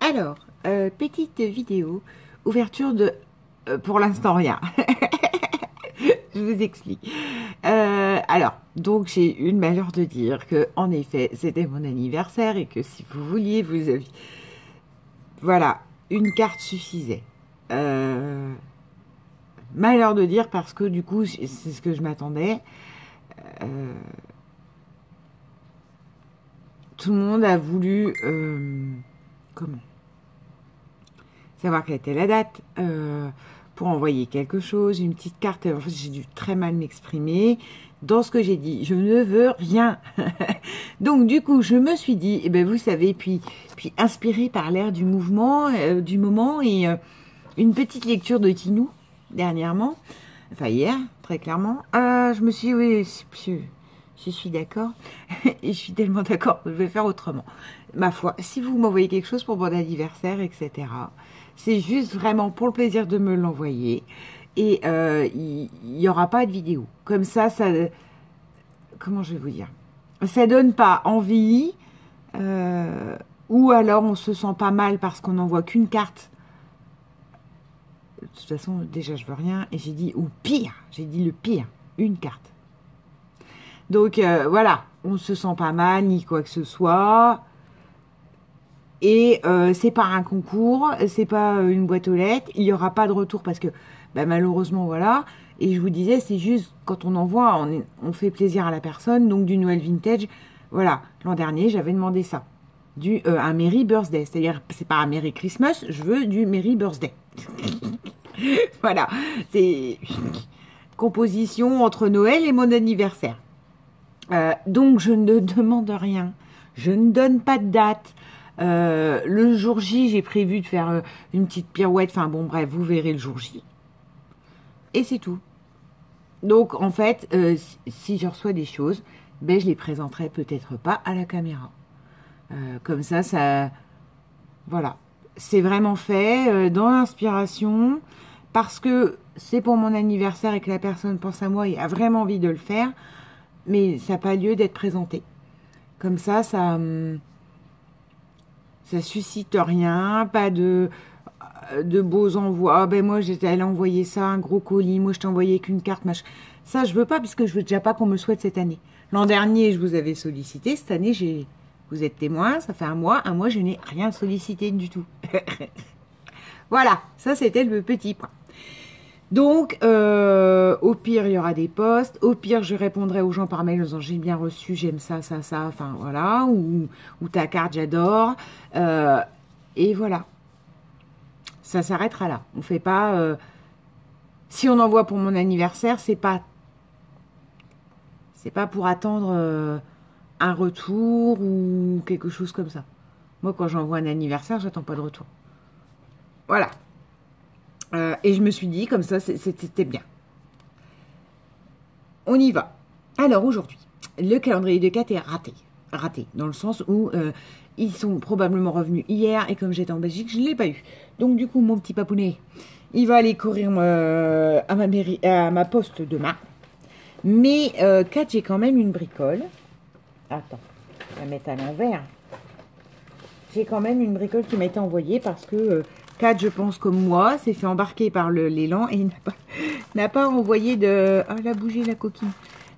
Alors, petite vidéo, ouverture de... pour l'instant, rien. Je vous explique. Alors, donc j'ai eu le malheur de dire que, en effet, c'était mon anniversaire et que si vous vouliez, vous aviez... Voilà, une carte suffisait. Malheur de dire parce que, du coup, c'est ce que je m'attendais. Tout le monde a voulu... comment savoir quelle était la date pour envoyer quelque chose, une petite carte. En fait, j'ai dû très mal m'exprimer dans ce que j'ai dit. Je ne veux rien. Donc, du coup, je me suis dit, eh ben, vous savez, puis inspirée par l'air du mouvement, du moment, et une petite lecture de Kinou, dernièrement, enfin hier, très clairement, je me suis dit, oui, je suis d'accord, et je suis tellement d'accord que je vais faire autrement. Ma foi, si vous m'envoyez quelque chose pour mon anniversaire, etc., c'est juste vraiment pour le plaisir de me l'envoyer. Et il n'y aura pas de vidéo. Comme ça, comment je vais vous dire? Ça donne pas envie. Ou alors on se sent pas mal parce qu'on n'envoie qu'une carte. De toute façon, déjà, je veux rien. Et j'ai dit, ou pire, j'ai dit le pire, une carte. Donc, voilà, on se sent pas mal, ni quoi que ce soit. Et c'est pas un concours, c'est pas une boîte aux lettres, il n'y aura pas de retour parce que bah, malheureusement voilà. Et je vous disais, c'est juste quand on envoie, on fait plaisir à la personne, donc du Noël vintage. Voilà, l'an dernier j'avais demandé ça, un Merry Birthday, c'est-à-dire c'est pas un Merry Christmas, je veux du Merry Birthday. Voilà, c'est composition entre Noël et mon anniversaire. Donc je ne demande rien, je ne donne pas de date. Le jour J, j'ai prévu de faire une petite pirouette. Enfin bon, bref, vous verrez le jour J. Et c'est tout. Donc, en fait, si je reçois des choses, ben, je les présenterai peut-être pas à la caméra. Comme ça... Voilà. C'est vraiment fait dans l'inspiration. Parce que c'est pour mon anniversaire et que la personne pense à moi et a vraiment envie de le faire. Mais ça n'a pas lieu d'être présenté. Comme ça suscite rien, pas de beaux envois. Ah ben moi j'étais allée envoyer ça, un gros colis, moi je t'ai envoyé qu'une carte, machin. Ça je veux pas puisque je veux déjà pas qu'on me souhaite cette année. L'an dernier je vous avais sollicité, cette année vous êtes témoin, ça fait un mois je n'ai rien sollicité du tout. Voilà, ça c'était le petit point. Donc, au pire, il y aura des posts. Au pire, je répondrai aux gens par mail en disant j'ai bien reçu, j'aime ça, ça, ça. Enfin, voilà. Ou ta carte, j'adore. Et voilà. Ça s'arrêtera là. On fait pas... si on envoie pour mon anniversaire, c'est pas pour attendre un retour ou quelque chose comme ça. Moi, quand j'envoie un anniversaire, j'attends pas de retour. Voilà. Et je me suis dit, comme ça, c'était bien. On y va. Alors, aujourd'hui, le calendrier de 4 est raté. Raté, dans le sens où ils sont probablement revenus hier, et comme j'étais en Belgique, je ne l'ai pas eu. Donc, du coup, mon petit papounet, il va aller courir à ma poste demain. Mais, 4, j'ai quand même une bricole. Attends, je vais la mettre à l'envers. J'ai quand même une bricole qui m'a été envoyée parce que... 4, je pense, comme moi, s'est fait embarquer par l'élan et il n'a pas envoyé de... Ah, elle a bougé la coquine.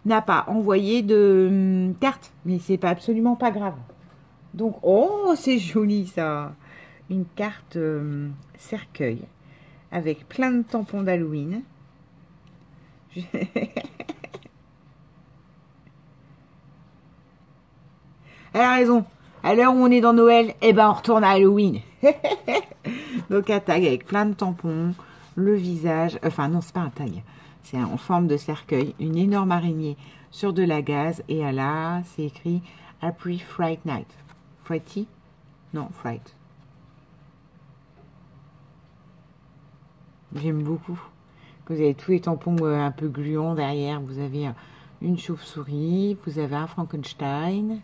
N'a pas envoyé de carte. Mais c'est pas absolument pas grave. Donc, oh, c'est joli, ça. Une carte cercueil avec plein de tampons d'Halloween. Elle a raison. À l'heure où on est dans Noël, eh ben, on retourne à Halloween. Donc un tag avec plein de tampons, le visage, enfin non, c'est pas un tag, c'est en forme de cercueil, une énorme araignée sur de la gaze, et là, c'est écrit Happy Fright Night. Frighty? Non, Fright. J'aime beaucoup. Vous avez tous les tampons un peu gluants derrière, vous avez une chauve-souris, vous avez un Frankenstein.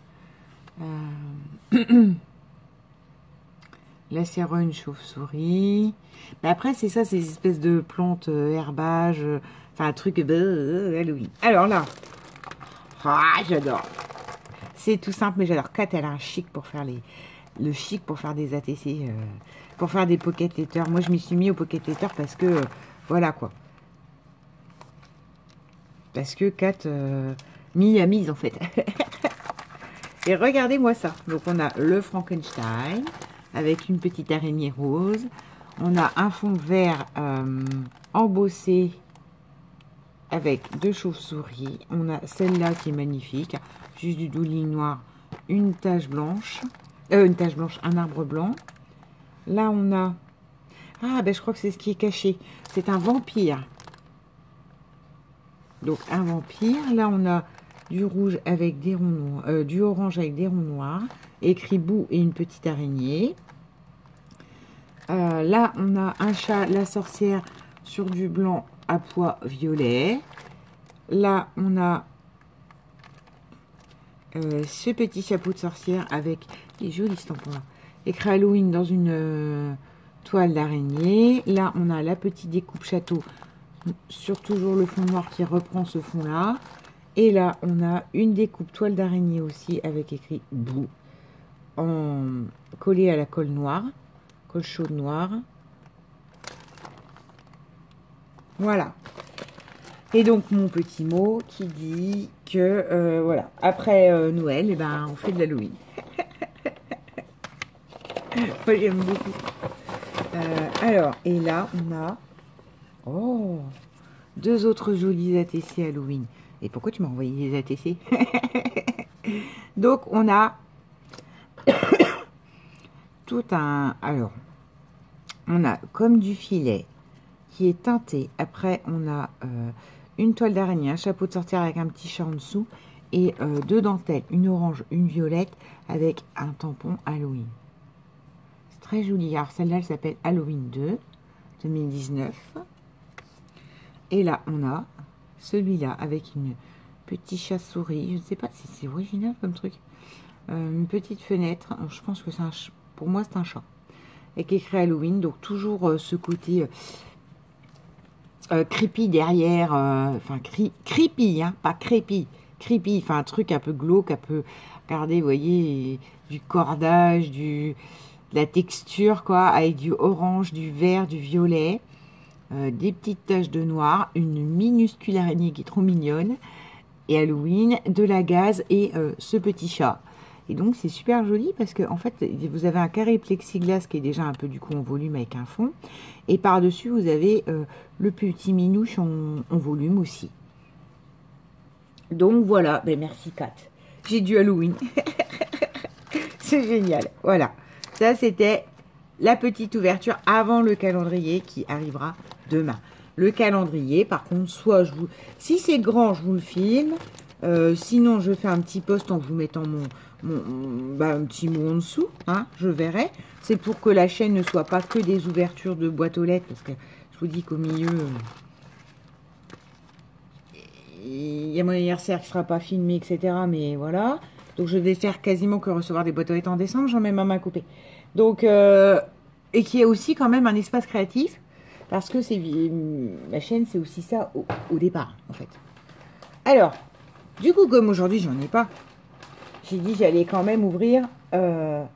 Là, c'est une chauve-souris. Mais après, c'est ça, ces espèces de plantes, herbages, enfin, un truc Halloween. Alors là, j'adore. C'est tout simple, mais j'adore. Kat, elle a un chic pour faire le chic pour faire des ATC, pour faire des pocket letters. Moi, je m'y suis mis au pocket letter parce que, voilà quoi. Parce que Kat m'y a mise en fait. Et regardez-moi ça. Donc, on a le Frankenstein avec une petite araignée rose. On a un fond vert embossé avec 2 chauves-souris. On a celle-là qui est magnifique. Juste du double noir, une tache blanche. Un arbre blanc. Là, on a... Ah, ben je crois que c'est ce qui est caché. C'est un vampire. Donc, un vampire. Là, on a du rouge avec des ronds noirs, du orange avec des ronds noirs. Écrit bout et une petite araignée. Là, on a un chat, la sorcière, sur du blanc à pois violet. Là, on a ce petit chapeau de sorcière avec des jolis stampons là. Écrit Halloween dans une toile d'araignée. Là, on a la petite découpe château sur toujours le fond noir qui reprend ce fond-là. Et là, on a une découpe toile d'araignée aussi avec écrit bout en collé à la colle noire. Colle chaude noire. Voilà. Et donc, mon petit mot qui dit que, voilà, après Noël, eh ben, on fait de l'Halloween. Moi, j'aime beaucoup. Alors, et là, on a... Oh, 2 autres jolis ATC Halloween. Et pourquoi tu m'as envoyé des ATC? Donc, on a tout un... Alors, on a comme du filet qui est teinté. Après, on a une toile d'araignée, un chapeau de sorcière avec un petit chat en dessous et 2 dentelles, une orange, une violette avec un tampon Halloween. C'est très joli. Alors, celle-là, elle s'appelle Halloween 2, 2019. Et là, on a celui-là avec une petite chat-souris. Je ne sais pas si c'est original comme truc. Une petite fenêtre. Alors, je pense que c'est un... Pour moi, c'est un chat. Avec écrit Halloween. Donc, toujours ce côté creepy derrière. Enfin, creepy, hein, pas creepy. Creepy. Enfin, un truc un peu glauque, un peu... Regardez, vous voyez, du cordage, de la texture, quoi, avec du orange, du vert, du violet. Des petites taches de noir, une minuscule araignée qui est trop mignonne, et Halloween, de la gaze et ce petit chat. Et donc c'est super joli parce que en fait vous avez un carré plexiglas qui est déjà un peu du coup en volume avec un fond, et par dessus vous avez le petit minouche en volume aussi. Donc voilà, ben merci Kat, j'ai du Halloween. C'est génial. Voilà, ça c'était la petite ouverture avant le calendrier qui arrivera demain. Le calendrier, par contre, soit je vous... Si c'est grand, je vous le filme. Sinon, je fais un petit post en vous mettant un petit mot en dessous. Hein, je verrai. C'est pour que la chaîne ne soit pas que des ouvertures de boîtes aux lettres. Parce que je vous dis qu'au milieu, il y a mon anniversaire qui ne sera pas filmé, etc. Mais voilà. Donc, je vais faire quasiment que recevoir des boîtes aux lettres en décembre. J'en mets ma main coupée. Donc, et qui est aussi quand même un espace créatif. Parce que ma chaîne, c'est aussi ça au départ, en fait. Alors, du coup, comme aujourd'hui, j'en ai pas, j'ai dit j'allais quand même ouvrir la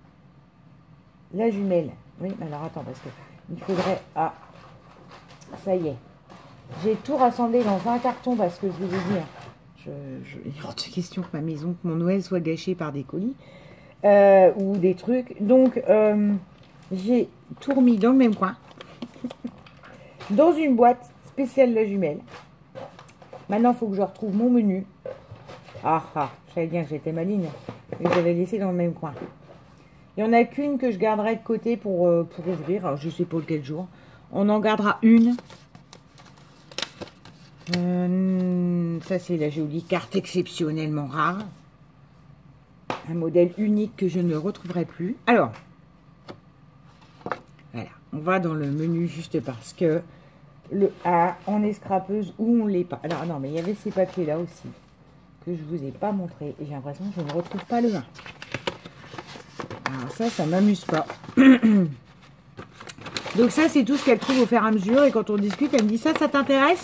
jumelle. Oui, alors attends, parce que il faudrait... Ah, ça y est. J'ai tout rassemblé dans un carton parce que je vous ai dit, il est hors de question que ma maison, que mon Noël soit gâché par des colis ou des trucs. Donc, j'ai tout remis dans le même coin. Dans une boîte spéciale la jumelle. Maintenant, il faut que je retrouve mon menu. Ah, je savais bien que j'étais maligne. Mais j'avais laissé dans le même coin. Il n'y en a qu'une que je garderai de côté pour ouvrir. Alors, je ne sais pas quel jour. On en gardera une. Ça, c'est la jolie carte exceptionnellement rare. Un modèle unique que je ne retrouverai plus. Alors, voilà. On va dans le menu juste parce que le A en escrapeuse ou on l'est pas. Alors non, mais il y avait ces papiers là aussi que je vous ai pas montré et j'ai l'impression que je ne retrouve pas le 1. Alors ça m'amuse pas. Donc ça, c'est tout ce qu'elle trouve au fur et à mesure et quand on discute, elle me dit ça t'intéresse?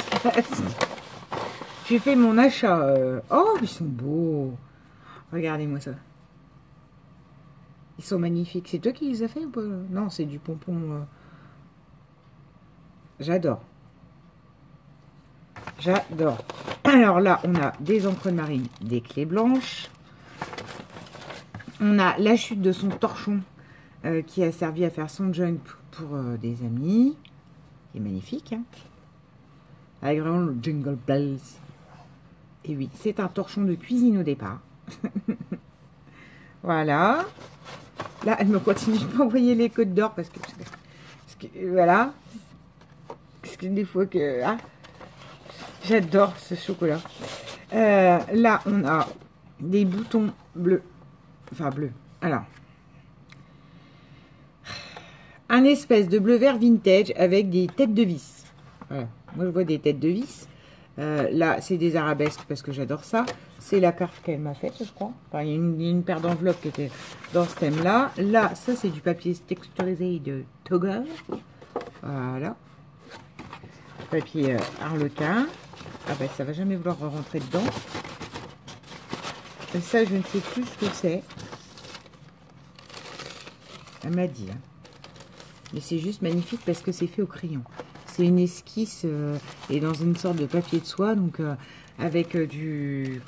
J'ai fait mon achat. Oh, ils sont beaux. Regardez-moi ça. Ils sont magnifiques. C'est toi qui les as fait ou pas? Non, c'est du pompon. J'adore. J'adore. Alors là, on a des encres de marine, des clés blanches. On a la chute de son torchon qui a servi à faire son junk pour des amis. Qui est magnifique. Hein, avec vraiment le jingle bells. Et oui, c'est un torchon de cuisine au départ. Voilà. Là, elle me continue de m'envoyer les codes d'or parce que voilà. Parce que des fois que... Ah, j'adore ce chocolat. Là, on a des boutons bleus. Enfin, bleus. Alors. Un espèce de bleu-vert vintage avec des têtes de vis. Voilà. Moi, je vois des têtes de vis. Là, c'est des arabesques parce que j'adore ça. C'est la carte qu'elle m'a faite, je crois. Enfin, il y a une paire d'enveloppes qui était dans ce thème-là. Là, ça, c'est du papier texturisé de Togger. Voilà. Papier harlequin. Ah ben, ça va jamais vouloir rentrer dedans. Et ça, je ne sais plus ce que c'est. Elle m'a dit. Hein. Mais c'est juste magnifique parce que c'est fait au crayon. C'est une esquisse et dans une sorte de papier de soie. Donc, avec du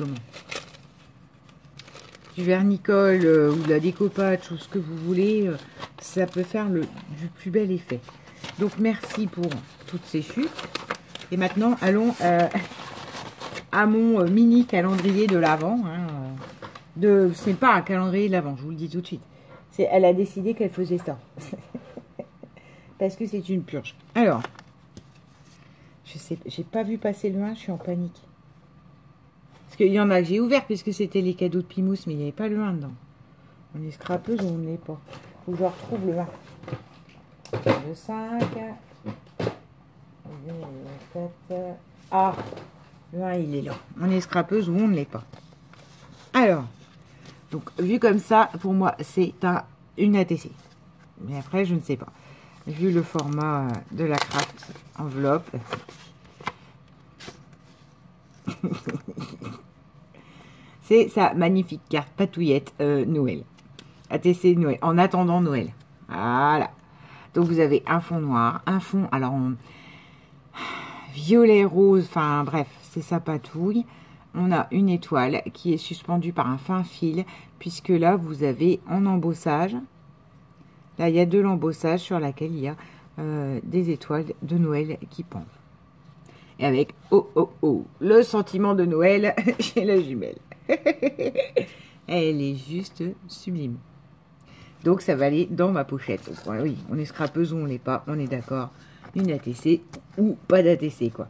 vernicole ou de la découpage ou ce que vous voulez. Ça peut faire du plus bel effet. Donc, merci pour toutes ces chutes. Et maintenant, allons à mon mini calendrier de l'Avent. Hein, c'est pas un calendrier de l'Avent, je vous le dis tout de suite. Elle a décidé qu'elle faisait ça. Parce que c'est une purge. Alors, je sais, j'ai pas vu passer le 1, je suis en panique. Parce qu'il y en a que j'ai ouvert puisque c'était les cadeaux de Pimousse, mais il n'y avait pas le 1 dedans. On est scrapeuse ou on ne l'est pas. Faut que je retrouve le 1. Le 5. Le 7. Ah, le 1, il est là. On est scrapeuse ou on ne l'est pas. Alors, donc, vu comme ça, pour moi, c'est une ATC. Mais après, je ne sais pas. Vu le format de la craft enveloppe. C'est sa magnifique carte patouillette Noël. ATC Noël. En attendant Noël. Voilà. Donc, vous avez un fond noir, un fond, alors, violet, rose, enfin, bref, c'est sa patouille. On a une étoile qui est suspendue par un fin fil, puisque là, vous avez en embossage. Là, il y a de l'embossage sur laquelle il y a des étoiles de Noël qui pendent. Et avec, oh, oh, oh, le sentiment de Noël chez la jumelle. Elle est juste sublime. Donc, ça va aller dans ma pochette. Donc, oui, on est scrapeuse ou on l'est pas, on est d'accord. Une ATC ou pas d'ATC, quoi.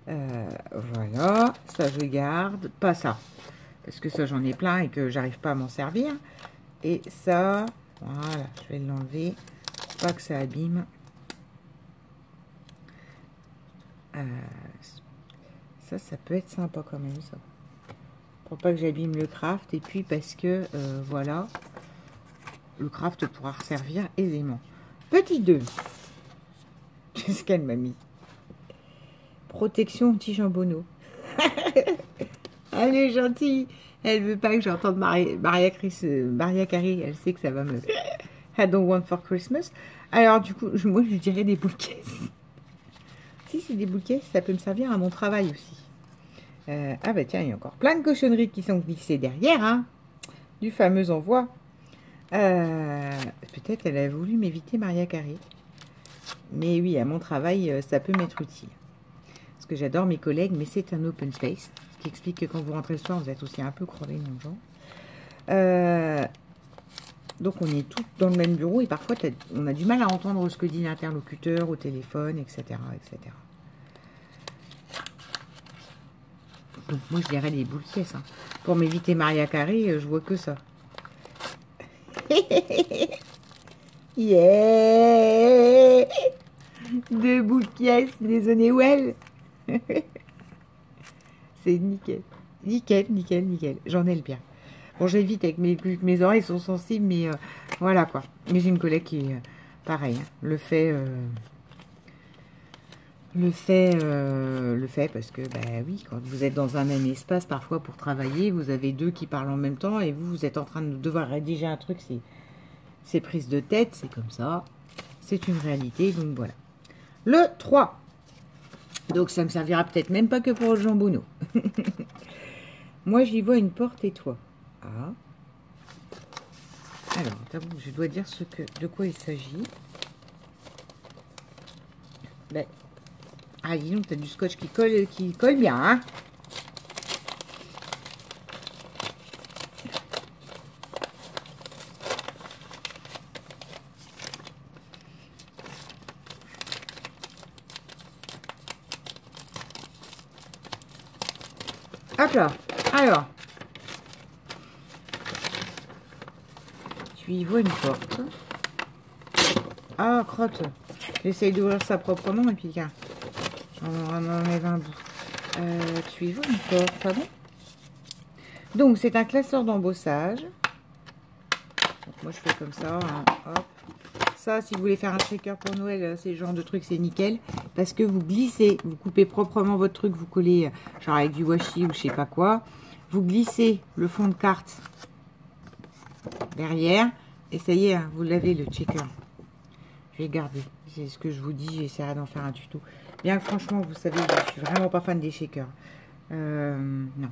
Voilà, ça je garde. Pas ça, parce que ça, j'en ai plein et que j'arrive pas à m'en servir. Et ça... Voilà, je vais l'enlever, pas que ça abîme. Ça peut être sympa quand même, ça. Pour pas que j'abîme le craft, et puis parce que, voilà, le craft pourra resservir aisément. Petit 2. Qu'est-ce qu'elle m'a mis? Protection anti-jambonneau. Elle est gentille. Elle veut pas que j'entende Maria Carey. Elle sait que ça va me... I don't want for Christmas. Alors, du coup, moi, je dirais des boules caisses. Si c'est des boules caisses, ça peut me servir à mon travail aussi. Ah bah tiens, il y a encore plein de cochonneries qui sont glissées derrière, hein, du fameux envoi. Peut-être elle a voulu m'éviter Maria Carey. Mais oui, à mon travail, ça peut m'être utile. Parce que j'adore mes collègues, mais c'est un open space. Ce qui explique que quand vous rentrez le soir, vous êtes aussi un peu crevé, mon genre. Donc, on est tous dans le même bureau et parfois, on a du mal à entendre ce que dit l'interlocuteur au téléphone, etc., etc. Donc, moi, je dirais les boules caisses. Hein. Pour m'éviter Maria Carey, je vois que ça. Yeah! Deux boules caisses, des Honeywell. C'est nickel. Nickel, nickel, nickel. J'en ai le bien. Bon, j'évite avec mes oreilles sont sensibles, mais voilà quoi. Mais j'ai une collègue qui est pareil. Hein, le fait parce que, bah oui, quand vous êtes dans un même espace, parfois pour travailler, vous avez deux qui parlent en même temps et vous êtes en train de devoir rédiger un truc. c'est prise de tête, c'est comme ça. C'est une réalité, donc voilà. Le 3. Donc ça me servira peut-être même pas que pour le jambonneau. Moi, j'y vois une porte et toi. Ah. Alors, je dois dire de quoi il s'agit. Ben. Ah, dis donc, t'as du scotch qui colle bien, hein. Hop là. Alors. Tu y vois une porte. Ah, crotte. J'essaye d'ouvrir ça proprement et puis tiens. On enlève un bout. Tu y vois une porte, ah bon? Donc, c'est un classeur d'embossage. Moi, je fais comme ça. Hein, hop. Ça, si vous voulez faire un shaker pour Noël, c'est le genre de truc, c'est nickel. Parce que vous glissez, vous coupez proprement votre truc, vous collez, genre avec du washi ou je sais pas quoi. Vous glissez le fond de carte derrière. Et ça y est, hein, vous l'avez le checker. Je vais garder. C'est ce que je vous dis, j'essaierai d'en faire un tuto. Bien que franchement, vous savez, je suis vraiment pas fan des shakers. Non.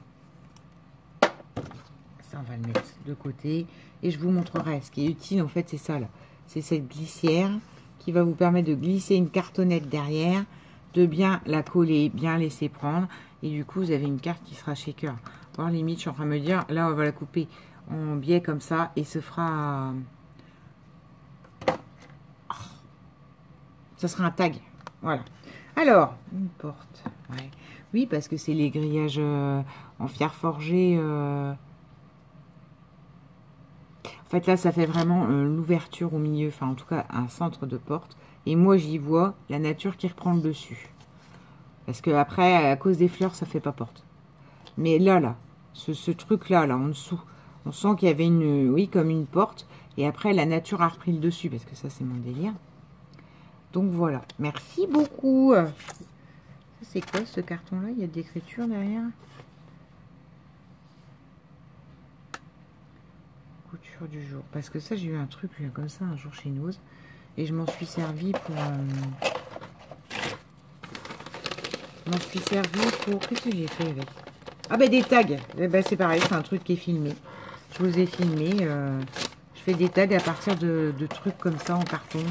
Ça, on va le mettre de côté. Et je vous montrerai. Ce qui est utile, en fait, c'est ça, là. C'est cette glissière qui va vous permettre de glisser une cartonnette derrière, de bien la coller, bien laisser prendre. Et du coup, vous avez une carte qui sera shaker. Voire limite, je suis en train de me dire, là, on va la couper en biais comme ça. Et ce fera... Ça sera un tag. Voilà. Alors, une porte. Ouais. Oui, parce que c'est les grillages en fer forgé. En fait, là, ça fait vraiment l'ouverture au milieu. Enfin, en tout cas, un centre de porte. Et moi, j'y vois la nature qui reprend le dessus. Parce que après, à cause des fleurs, ça fait pas porte. Mais là, ce truc-là, là, en dessous, on sent qu'il y avait une... Oui, comme une porte. Et après, la nature a repris le dessus. Parce que ça, c'est mon délire. Donc voilà, merci beaucoup. C'est quoi ce carton-là? Il y a de l'écriture derrière. Couture du jour. Parce que ça, j'ai eu un truc comme ça un jour chez Nose. Et je m'en suis servi pour... Qu'est-ce que j'ai fait avec? Ah ben des tags. Eh ben, c'est pareil, c'est un truc qui est filmé. Je vous ai filmé. Je fais des tags à partir de trucs comme ça en carton.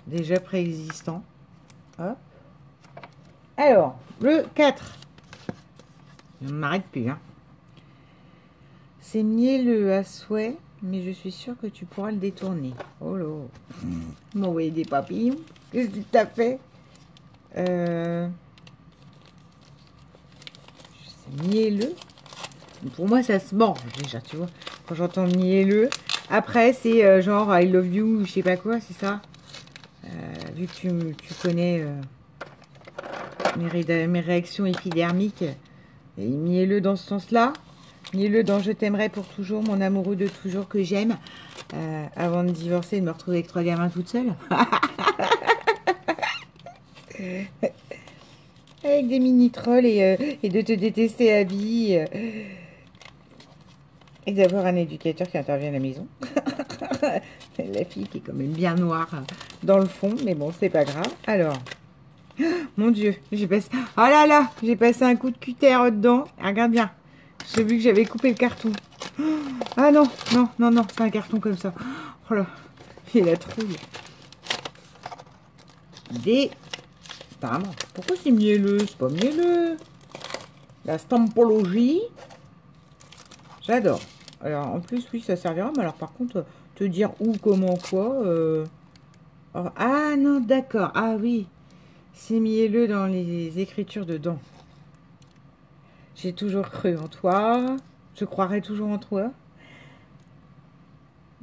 Déjà préexistant. Hop. Alors, le 4. Je ne m'arrête plus. Hein. C'est mielleux à souhait, mais je suis sûre que tu pourras le détourner. Oh là. M'envoyer des papillons. Qu'est-ce que tu as fait? C'est mielleux. Pour moi, ça se mange déjà, tu vois. Quand j'entends mielleux. Après, c'est genre I love you, je sais pas quoi, c'est ça? Vu que tu connais mes réactions épidermiques, et mielleux dans ce sens-là, mielleux dans je t'aimerai pour toujours, mon amoureux de toujours que j'aime, avant de divorcer et de me retrouver avec 3 gamins toute seule. Avec des mini-trolls et de te détester à vie, et d'avoir un éducateur qui intervient à la maison. La fille qui est quand même bien noire dans le fond, mais bon, c'est pas grave. Alors, mon Dieu, j'ai passé... Oh là là, j'ai passé un coup de cutter dedans. Regarde bien, j'ai vu que j'avais coupé le carton. Ah non, non, non, non, c'est un carton comme ça. Oh là, j'ai la trouille. Putain, pourquoi c'est mielleux? C'est pas mielleux. La stampologie. J'adore. Alors, en plus, oui, ça servira. Mais alors, par contre, te dire où, comment, quoi. Ah non, d'accord. Ah oui. C'est mielleux dans les écritures dedans. J'ai toujours cru en toi. Je croirai toujours en toi.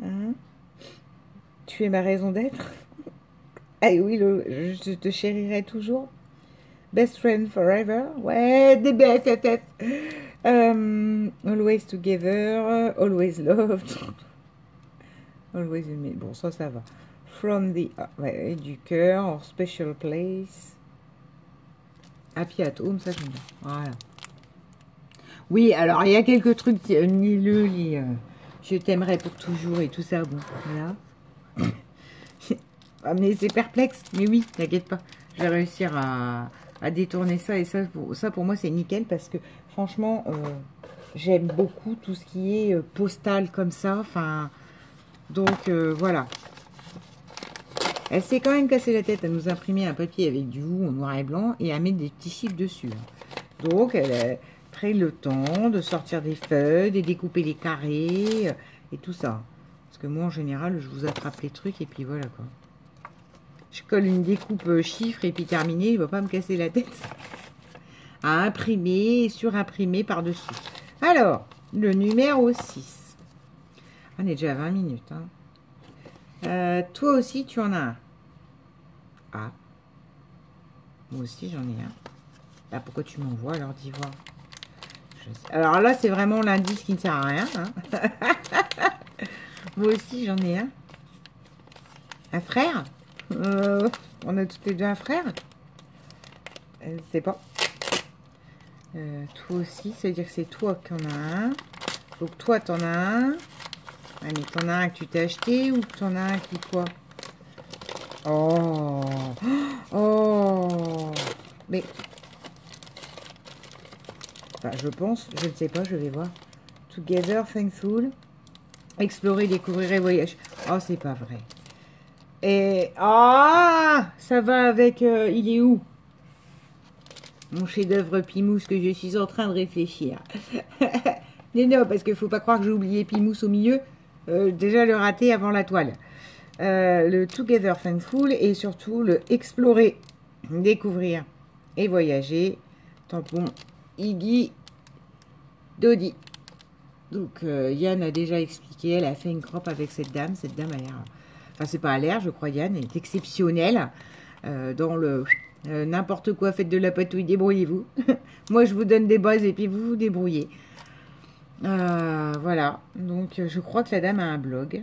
Hein? Tu es ma raison d'être. Ah oui, je te chérirai toujours. Best friend forever. Ouais, des BFFF. Always together. Always loved. Always aimé. Bon, ça va. From the... ouais, du cœur. Or special place. Happy at home, ça j'aime bien. Voilà. Oui, alors il y a quelques trucs mielleux. Je Je t'aimerai pour toujours et tout ça. Bon, voilà. Ah, mais c'est perplexe. Mais oui, t'inquiète pas. Je vais réussir à détourner ça. Et ça pour moi, c'est nickel. Parce que, franchement, j'aime beaucoup tout ce qui est postal comme ça. Enfin, donc, voilà. Elle s'est quand même cassé la tête à nous imprimer un papier avec du roux en noir et blanc et à mettre des petits chiffres dessus. Donc, elle a pris le temps de sortir des feuilles, de découper les carrés et tout ça. Parce que moi, en général, je vous attrape les trucs et puis voilà, quoi. Je colle une découpe chiffre et puis terminé, il ne va pas me casser la tête. À imprimer et surimprimer par-dessus. Alors, le numéro 6. On est déjà à 20 minutes, hein. Toi aussi, tu en as un. Ah. Moi aussi, j'en ai un. Là, pourquoi tu m'envoies alors d'y voir? Alors là, c'est vraiment l'indice qui ne sert à rien. Hein. Moi aussi, j'en ai un. Un frère? On a toutes les deux un frère? Je sais pas. Toi aussi, ça veut dire que c'est toi qui en as un. Donc toi, t'en as un. Ah, mais t'en as un que tu t'es acheté ou t'en as un qui quoi? Oh. Oh. Mais. Enfin, je pense, je ne sais pas, je vais voir. Together, Thankful. Explorer, découvrir et voyager. Oh, c'est pas vrai. Et. Ah, ça va avec. Il est où? Mon chef-d'œuvre Pimousse que je suis en train de réfléchir. Non, parce qu'il ne faut pas croire que j'ai oublié Pimousse au milieu. Déjà le raté avant la toile. Le Together Thankful et surtout le Explorer, découvrir et voyager. Tampon Iggy Dodi. Donc Yann a déjà expliqué, elle a fait une crop avec cette dame. Cette dame a l'air, enfin c'est pas à l'air, je crois Yann, elle est exceptionnelle dans le n'importe quoi, faites de la patouille, débrouillez-vous. Moi je vous donne des bases et puis vous vous débrouillez. Voilà, donc je crois que la dame a un blog.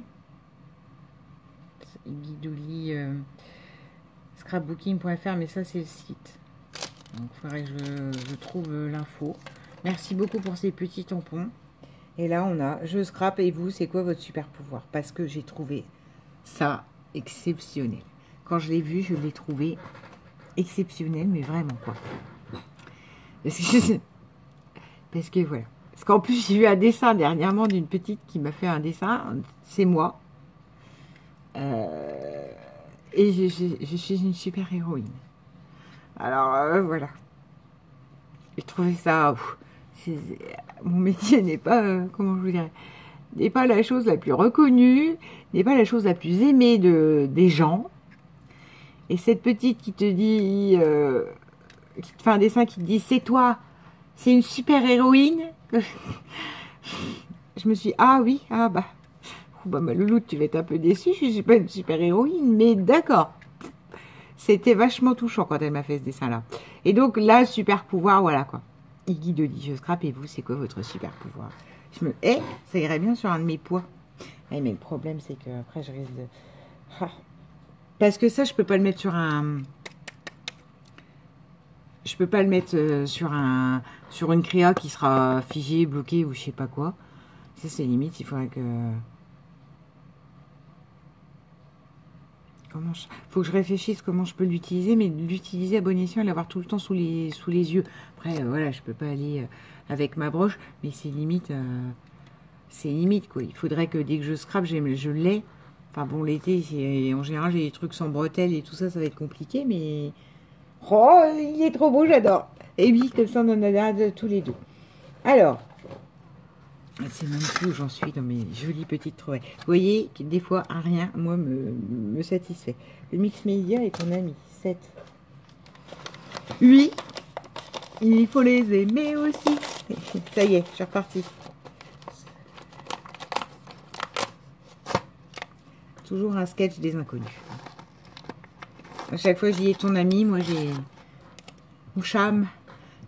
Guidouli scrapbooking.fr, mais ça c'est le site. Donc il faudrait que je trouve l'info. Merci beaucoup pour ces petits tampons. Et là on a je scrape et vous, c'est quoi votre super pouvoir? Parce que j'ai trouvé ça exceptionnel. Quand je l'ai vu, je l'ai trouvé exceptionnel, mais vraiment quoi. Parce que voilà. Parce qu'en plus, j'ai eu un dessin dernièrement d'une petite qui m'a fait un dessin. C'est moi. Et je suis une super héroïne. Alors, voilà. J'ai trouvé ça... mon métier n'est pas... comment je vous dirais? N'est pas la chose la plus reconnue. N'est pas la chose la plus aimée des gens. Et cette petite qui te dit... qui te fait un dessin qui te dit, c'est toi. C'est une super héroïne. Je me suis dit, ah oui, ah bah, ma louloute, tu vas être un peu déçue, je ne suis pas une super héroïne, mais d'accord. C'était vachement touchant quand elle m'a fait ce dessin-là. Et donc là, super pouvoir, voilà quoi. Iggy Dodi, je scrape et vous, c'est quoi votre super pouvoir? Ça irait bien sur un de mes poids. Mais le problème, c'est que après je risque de... Ah. Parce que ça, je peux pas le mettre sur un... Je peux pas le mettre sur une créa qui sera figée, bloquée ou je sais pas quoi. Ça, c'est limite, il faudrait que... Faut que je réfléchisse comment je peux l'utiliser, mais l'utiliser à bon escient et l'avoir tout le temps sous les yeux. Après, voilà, je peux pas aller avec ma broche, mais c'est limite, quoi. Il faudrait que dès que je scrape, je l'ai. Enfin bon, l'été, en général, j'ai des trucs sans bretelles et tout ça, ça va être compliqué, mais... Oh, il est trop beau, j'adore. Et oui, comme ça, on en a de tous les deux. Alors, c'est même plus où j'en suis dans mes jolies petites trouvailles. Vous voyez que des fois, un rien, moi, me satisfait. Le mix média est ton ami. 7. Oui, il faut les aimer aussi. Ça y est, je suis repartie. Toujours un sketch des inconnus. À chaque fois, j'y ai ton ami. Moi, j'ai mon cham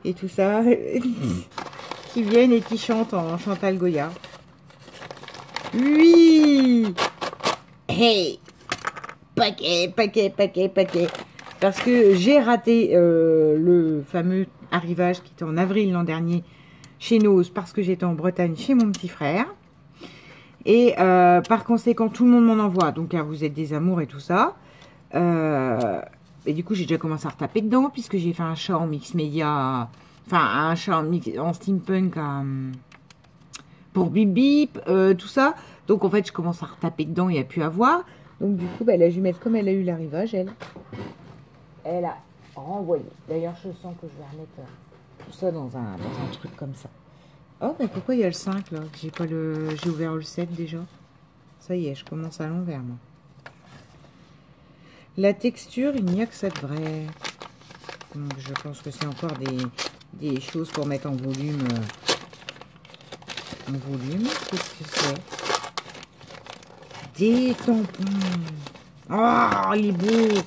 et tout ça. Qui viennent et qui chantent en Chantal Goya. Oui. Hey. Paquet. Parce que j'ai raté le fameux arrivage qui était en avril l'an dernier chez Nose parce que j'étais en Bretagne chez mon petit frère. Et par conséquent, tout le monde m'en envoie. Donc, vous êtes des amours et tout ça. Et du coup, j'ai déjà commencé à retaper dedans, puisque j'ai fait un chat en mix média. Enfin, un chat en steampunk pour Bip Bip, tout ça. Donc, en fait, je commence à retaper dedans, il n'y a plus à voir. Donc, du coup, la jumette, comme elle a eu l'arrivage, elle a renvoyé. D'ailleurs, je sens que je vais remettre tout ça dans un truc comme ça. Oh, mais pourquoi il y a le 5 là? J'ai ouvert le 7 déjà. Ça y est, je commence à l'envers, moi. La texture, il n'y a que ça de vrai. Donc, je pense que c'est encore des choses pour mettre en volume. Qu'est-ce que c'est? Des tampons. Oh, il est beau.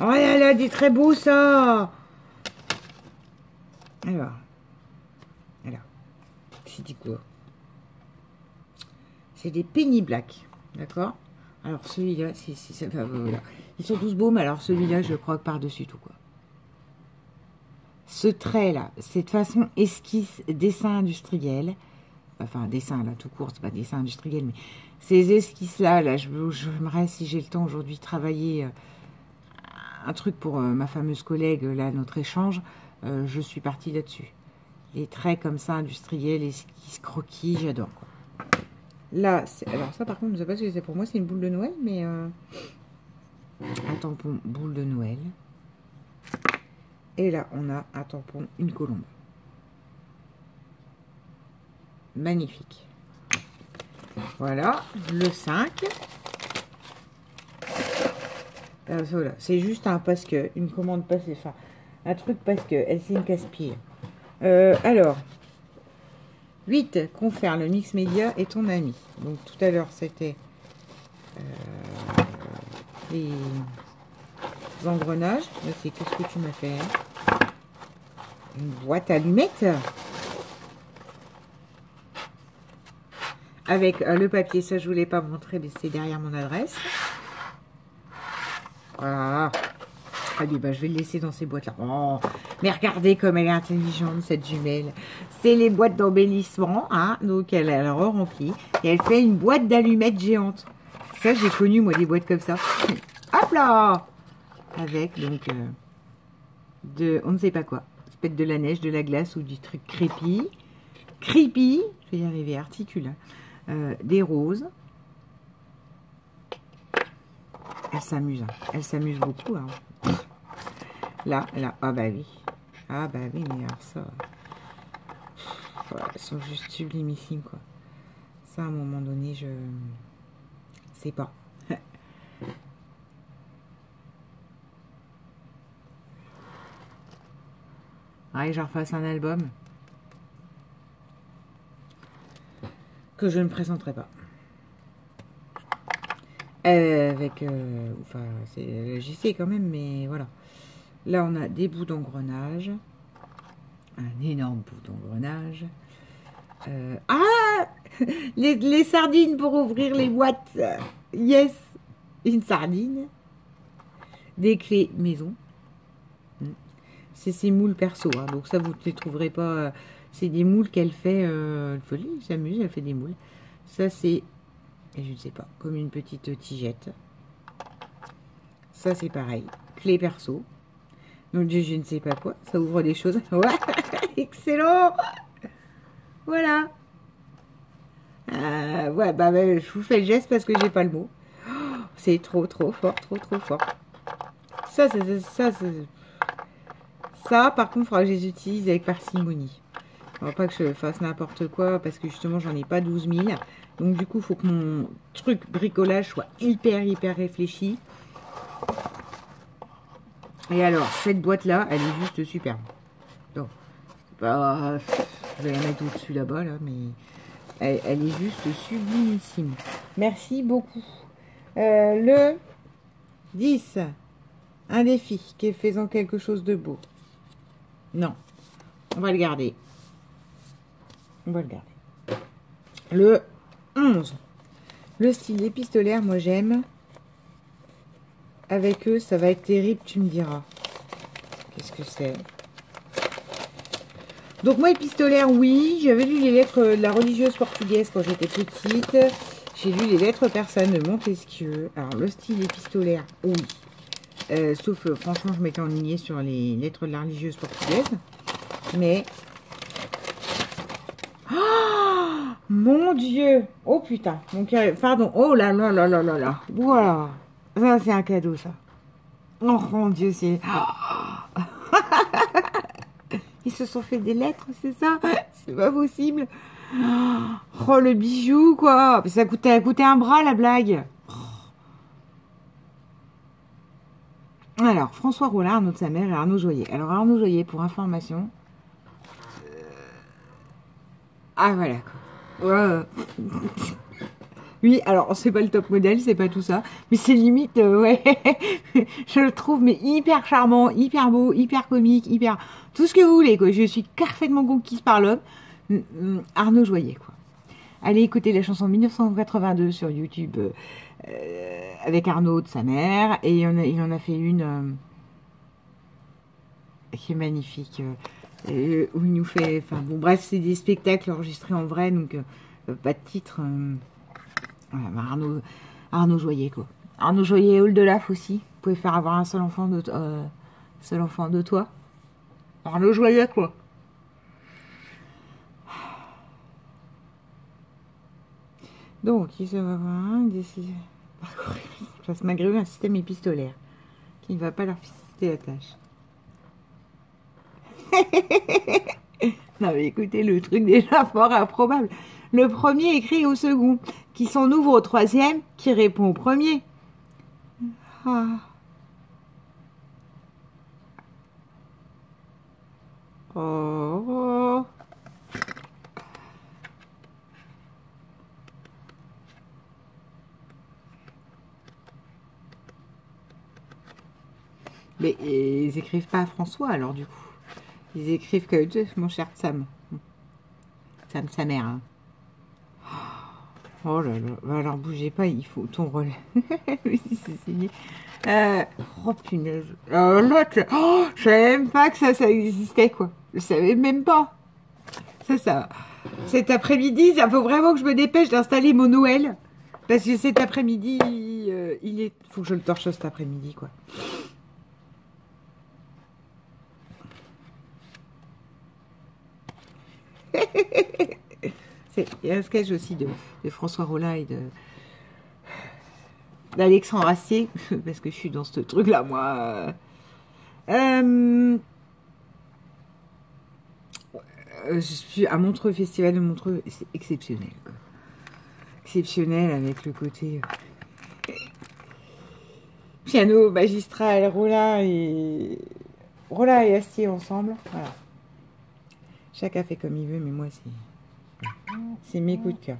Oh là là, des très beaux ça. Alors, c'est du quoi? C'est des penny black, d'accord? Alors celui-là, voilà. Ils sont tous beaux, mais alors celui-là, je croque par-dessus tout, quoi. Ce trait-là, cette façon esquisse, dessin industriel, enfin dessin là tout court, c'est pas dessin industriel, mais ces esquisses-là, j'aimerais, si j'ai le temps aujourd'hui, travailler un truc pour ma fameuse collègue, là, notre échange, je suis partie là-dessus. Les traits comme ça, industriels, esquisses, croquis, j'adore, quoi. Là, alors ça par contre, je ne sais pas ce que c'est pour moi, c'est une boule de Noël, mais un tampon boule de Noël. Et là, on a un tampon, une colombe. Magnifique. Voilà, le 5. Voilà, c'est juste un parce que, une commande passée, enfin, un truc parce que, elle c'est une casse-pied. Alors, 8, confère, le mix média est ton ami. Donc tout à l'heure, c'était les engrenages. Là, c'est qu'est-ce que tu m'as fait? Une boîte allumettes. Avec le papier, ça je ne voulais pas montrer, mais c'est derrière mon adresse. Voilà. Allez, bah, je vais le laisser dans ces boîtes-là. Oh, mais regardez comme elle est intelligente, cette jumelle. C'est les boîtes d'embellissement, hein. Donc, elle a rempli. Et elle fait une boîte d'allumettes géante. Ça, j'ai connu, moi, des boîtes comme ça. Hop là! Avec, donc, on ne sait pas quoi. Ça peut être de la neige, de la glace ou du truc crépi. Creepy. Je vais y arriver, articule. Des roses. Elle s'amuse. Hein. Elle s'amuse beaucoup, hein. Là, ah bah oui. Ah bah oui, mais alors ça... elles sont juste sublimissimes, quoi. Ça, à un moment donné, je... sais pas. Ouais, je refasse un album. Que je ne présenterai pas. Avec... enfin, c'est JC quand même, mais voilà. Là, on a des bouts d'engrenage. Un énorme bout d'engrenage. Ah les sardines pour ouvrir les boîtes. Yes. Une sardine. Des clés maison. C'est ces moules perso. Hein, donc ça, vous ne les trouverez pas. C'est des moules qu'elle fait. Elle s'amuse, elle fait des moules. Ça, c'est... je ne sais pas. Comme une petite tigette. Ça, c'est pareil. Clé perso. Donc, je ne sais pas quoi. Ça ouvre des choses. Ouais, excellent. Voilà. Ouais, bah, je vous fais le geste parce que j'ai pas le mot. Oh, c'est trop fort, trop fort. Ça, par contre, il faudra que je les utilise avec parcimonie. Il ne faudra pas que je fasse n'importe quoi parce que justement, j'en ai pas 12 000. Donc, du coup, il faut que mon truc bricolage soit hyper réfléchi. Et alors, cette boîte-là, elle est juste superbe. Donc, bah, je vais la mettre au-dessus là-bas, là, mais elle est juste sublimissime. Merci beaucoup. Le 10, un défi qui est faisant quelque chose de beau. Non, on va le garder. On va le garder. Le 11, le style épistolaire, moi j'aime. Avec eux, ça va être terrible, tu me diras. Qu'est-ce que c'est? Donc moi, épistolaire, oui. J'avais lu les lettres de la religieuse portugaise quand j'étais petite. J'ai lu les lettres persanes de Montesquieu. Alors, le style épistolaire, oui. Sauf, franchement, je m'étais ennuyée sur les lettres de la religieuse portugaise. Mais... Oh, mon Dieu! Oh, putain. Mon cœur... Pardon. Oh là là là là là là. Voilà. Ça, c'est un cadeau, ça. Oh, mon Dieu, c'est... Ils se sont fait des lettres, c'est ça? C'est pas possible. Oh, le bijou, quoi. Ça coûtait un bras, la blague. Alors, François Rollin, Arnaud de sa mère et Arnaud Joyer. Alors, Arnaud Joyer, pour information. Ah, voilà, quoi. Ouais. Oui, alors, c'est pas le top modèle, c'est pas tout ça. Mais c'est limite, ouais. Je le trouve, mais hyper charmant, hyper beau, hyper comique, hyper... Tout ce que vous voulez, quoi. Je suis parfaitement conquise par l'homme. Arnaud Joyer, quoi. Allez écouter la chanson 1982 sur YouTube avec Arnaud de sa mère. Et il en a fait une qui est magnifique. Où il nous fait... Enfin, bon, bref, c'est des spectacles enregistrés en vrai, donc pas de titre... Voilà, bah Arnaud Joyer, quoi. Arnaud Joyer, Hall de Laf aussi. Vous pouvez faire avoir un seul enfant de toi. Arnaud Joyer, quoi. Donc, il se va voir décision. Place malgré eux un système épistolaire qui ne va pas leur faciliter la tâche. Non, mais écoutez, le truc déjà fort improbable. Le premier écrit au second, qui s'en ouvre au troisième, qui répond au premier. Ah. Oh. Mais ils écrivent pas à François, alors, du coup. Ils écrivent que mon cher Sam. Sam, sa mère. Hein. Oh là là. Bah alors, bougez pas, il faut ton rôle. Oui, c'est signé. Oh punaise. L'autre, oh, je savais même pas que ça existait, quoi. Je savais même pas. Ça. Cet après-midi, il faut vraiment que je me dépêche d'installer mon Noël. Parce que cet après-midi, faut que je le torche cet après-midi, quoi. Il y a un sketch aussi de François Rollin et d'Alexandre Astier, parce que je suis dans ce truc-là, moi. Je suis à Montreux, Festival de Montreux, c'est exceptionnel, quoi. Exceptionnel avec le côté piano magistral, Rollin et Astier ensemble. Voilà. Chacun fait comme il veut, mais moi, c'est mes coups de cœur.